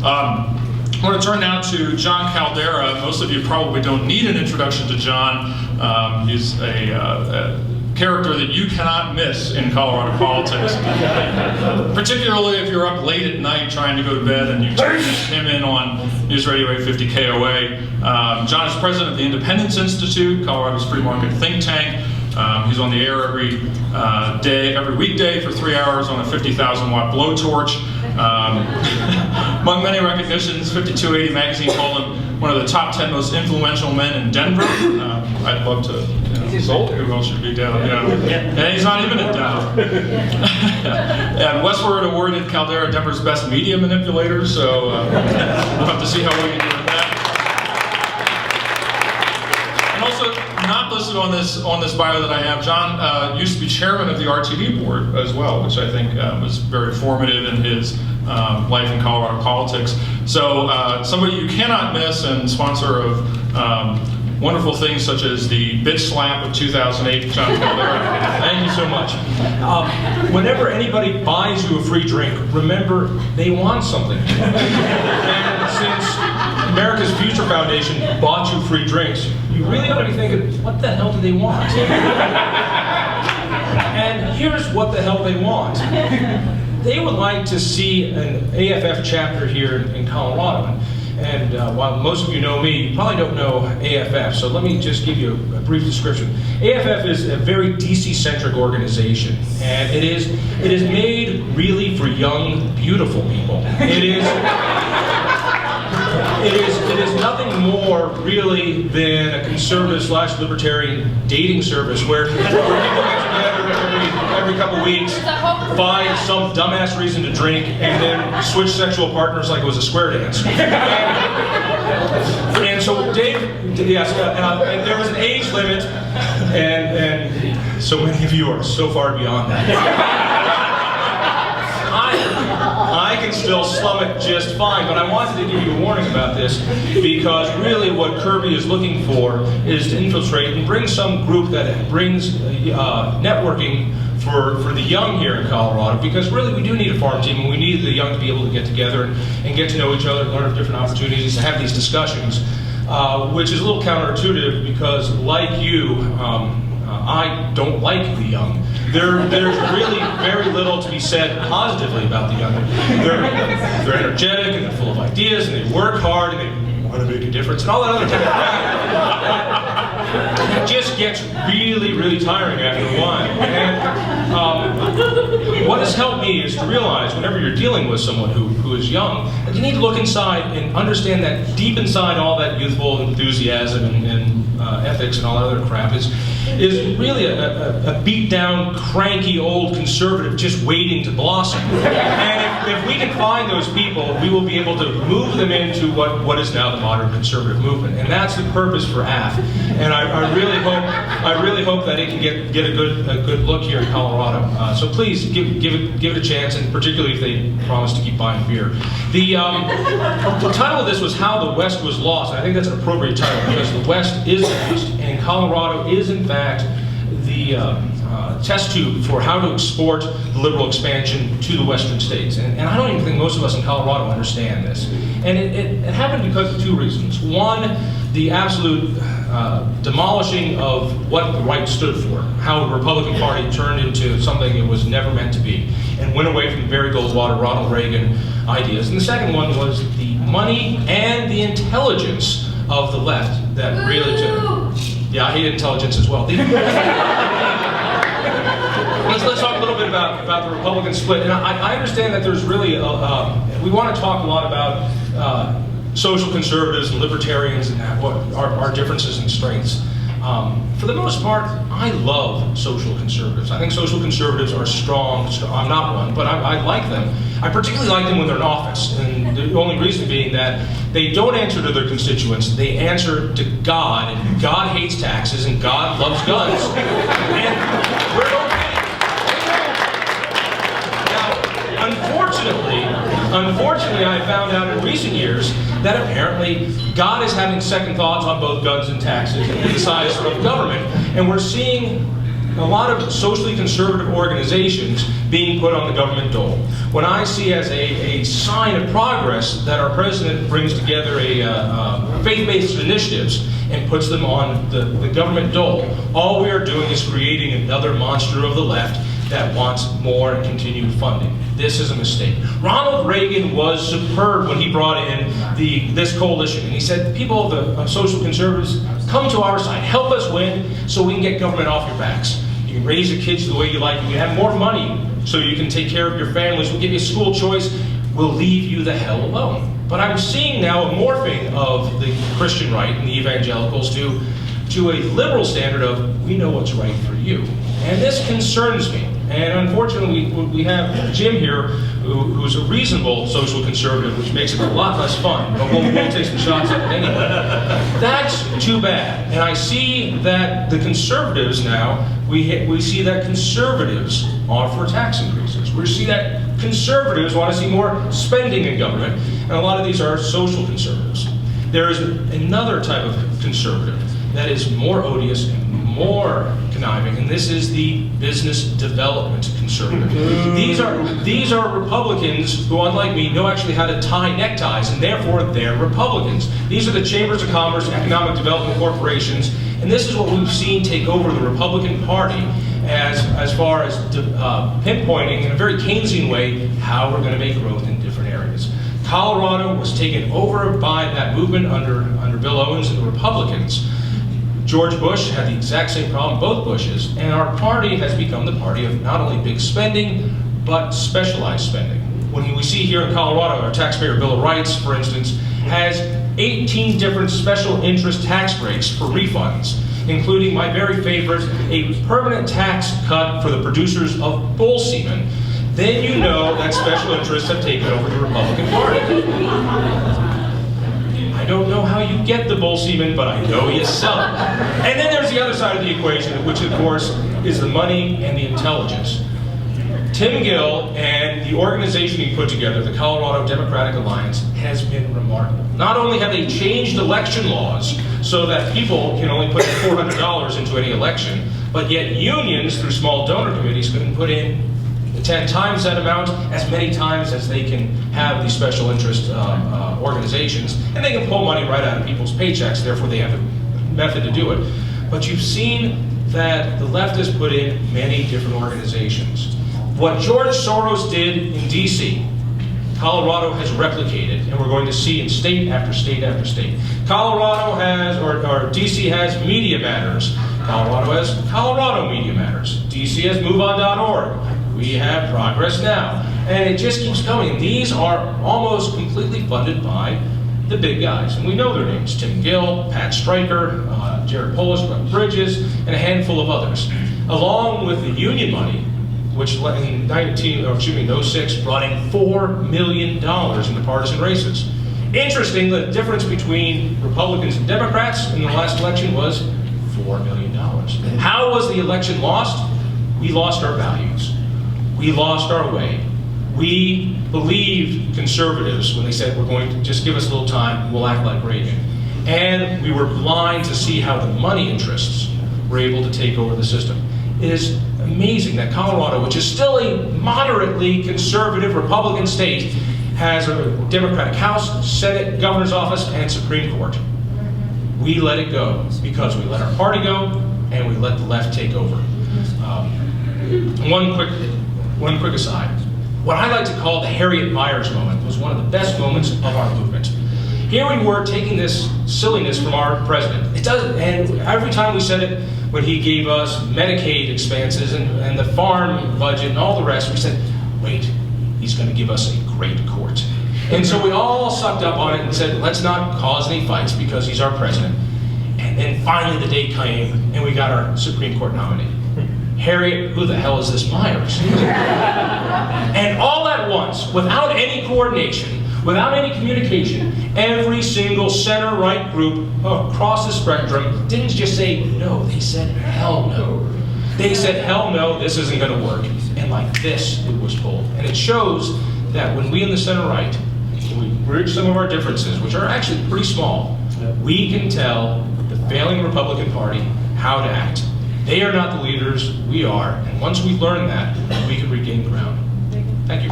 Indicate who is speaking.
Speaker 1: I want to turn now to Jon Caldara. Most of you probably don't need an introduction to Jon. He's a character that you cannot miss in Colorado politics, particularly if you're up late at night trying to go to bed and you turn him in on News Radio 850 KOA. Jon is president of the Independence Institute, Colorado's free market think tank. He's on the air every weekday for 3 hours on a 50,000-watt blowtorch. Among many recognitions, 5280 magazine called him one of the top 10 most influential men in Denver. I'd love to. Who else should be down? And he's not even in Denver. And Westward awarded Caldara Denver's best media manipulator. So we'll have to see how we can do with that. And also, not listed on this bio that I have, Jon used to be chairman of the RTD board as well, which I think was very formative in his life in Colorado politics. So somebody you cannot miss, and sponsor of wonderful things such as the Bitch Slap of 2008, Jon Caldara.
Speaker 2: Thank you so much. Whenever anybody buys you a free drink, remember they want something. And since America's Future Foundation bought you free drinks, you really ought to be thinking, what the hell do they want? And here's what the hell they want. They would like to see an AFF chapter here in Colorado. And while most of you know me, you probably don't know AFF, so let me just give you a brief description. AFF is a very DC-centric organization, and it is made really for young, beautiful people. It is nothing more really than a conservative/libertarian dating service where people get together every couple weeks, find some dumbass reason to drink, and then switch sexual partners like it was a square dance. And so Dave, yes, and there was an age limit, and so many of you are so far beyond that. I can still slum it just fine, but I wanted to give you a warning about this because really what Kirby is looking for is to infiltrate and bring some group that brings networking for the young here in Colorado, because really we do need a farm team and we need the young to be able to get together and get to know each other, learn of different opportunities, to have these discussions, which is a little counterintuitive because, like you, I don't like the young. There's really very little to be said positively about the young. They're energetic and they're full of ideas and they work hard and they want to make a difference and all that other kind of crap. It just gets really, really tiring after a while. And what has helped me is to realize whenever you're dealing with someone who is young, that you need to look inside and understand that deep inside all that youthful enthusiasm and ethics and all that other crap is really a beat-down, cranky, old conservative just waiting to blossom. And if we can find those people, we will be able to move them into what is now the modern conservative movement. And that's the purpose for AF. And I really hope that it can get a good look here in Colorado. So please give it a chance, and particularly if they promise to keep buying beer. The title of this was How the West Was Lost. And I think that's an appropriate title because the West is lost, and Colorado is in fact the test tube for how to export the liberal expansion to the western states. And I don't even think most of us in Colorado understand this. And it happened because of two reasons. One, the absolute demolishing of what the right stood for, how the Republican Party turned into something it was never meant to be, and went away from the Barry Goldwater, Ronald Reagan ideas. And the second one was the money and the intelligence of the left that really took. Yeah, I hate intelligence as well. Let's talk a little bit about the Republican split. And I understand that there's really, we want to talk a lot about social conservatives and libertarians and what our differences and strengths. For the most part, I love social conservatives. I think social conservatives are strong. I'm not one, but I like them. I particularly like them when they're in office, and the only reason being that they don't answer to their constituents. They answer to God, and God hates taxes, and God loves guns. And we're okay. Now, unfortunately, I found out in recent years that apparently God is having second thoughts on both guns and taxes and the size of government, and we're seeing a lot of socially conservative organizations being put on the government dole. When I see as a sign of progress that our president brings together faith-based initiatives and puts them on the government dole, all we are doing is creating another monster of the left that wants more and continued funding. This is a mistake. Ronald Reagan was superb when he brought in this coalition, and he said, people of social conservatives, come to our side, help us win so we can get government off your backs. You can raise your kids the way you like, you can have more money so you can take care of your families, we'll give you school choice, we'll leave you the hell alone. But I'm seeing now a morphing of the Christian right and the evangelicals to a liberal standard of, we know what's right for you. And this concerns me. And unfortunately, we have Jim here, who's a reasonable social conservative, which makes it a lot less fun, but we'll take some shots at it anyway. That's too bad. And I see that the conservatives now, we see that conservatives are for tax increases. We see that conservatives want to see more spending in government, and a lot of these are social conservatives. There is another type of conservative that is more odious and more conniving, and this is the business development conservative. These are Republicans who, unlike me, know actually how to tie neckties, and therefore they're Republicans. These are the chambers of commerce, economic development corporations, and this is what we've seen take over the Republican Party as far as pinpointing in a very Keynesian way how we're going to make growth in different areas. Colorado was taken over by that movement under Bill Owens and the Republicans. George Bush had the exact same problem, both Bushes, and our party has become the party of not only big spending, but specialized spending. When we see here in Colorado, our Taxpayer Bill of Rights, for instance, has 18 different special interest tax breaks for refunds, including my very favorite, a permanent tax cut for the producers of bull semen. Then you know that special interests have taken over the Republican Party. I don't know how you get the bull semen, but I know you sell it. And then there's the other side of the equation, which of course is the money and the intelligence. Tim Gill and the organization he put together, the Colorado Democratic Alliance, has been remarkable. Not only have they changed election laws so that people can only put $400 into any election, but yet unions through small donor committees can put in 10 times that amount, as many times as they can have these special interest organizations, and they can pull money right out of people's paychecks, therefore they have a method to do it. But you've seen that the left has put in many different organizations. What George Soros did in DC, Colorado has replicated, and we're going to see in state after state after state. Colorado has, or DC has Media Matters. Colorado has Colorado Media Matters. DC has MoveOn.org. We have Progress Now. And it just keeps coming. These are almost completely funded by the big guys. And we know their names: Tim Gill, Pat Stryker, Jared Polis, Glenn Bridges, and a handful of others. Along with the union money, which in 06 brought in $4 million into partisan races. Interesting, the difference between Republicans and Democrats in the last election was $4 million. How was the election lost? We lost our values. We lost our way. We believed conservatives when they said, we're going to just give us a little time, we'll act like Reagan. And we were blind to see how the money interests were able to take over the system. It is amazing that Colorado, which is still a moderately conservative Republican state, has a Democratic House, Senate, Governor's Office, and Supreme Court. We let it go because we let our party go and we let the left take over. One quick aside. What I like to call the Harriet Miers moment was one of the best moments of our movement. Here we were taking this silliness from our president. It doesn't, and every time we said it, when he gave us Medicaid expenses and the farm budget and all the rest, we said, wait, he's going to give us a great court. And so we all sucked up on it and said, let's not cause any fights because he's our president. And then finally the day came and we got our Supreme Court nominee. Harriet, who the hell is this Miers? And all at once, without any coordination, without any communication, every single center-right group across the spectrum didn't just say no, they said hell no. They said hell no, this isn't going to work. And like this, it was pulled. And it shows that when we in the center-right, when we bridge some of our differences, which are actually pretty small, we can tell the failing Republican Party how to act. They are not the leaders, we are. And once we learn that, we can regain ground. Thank you.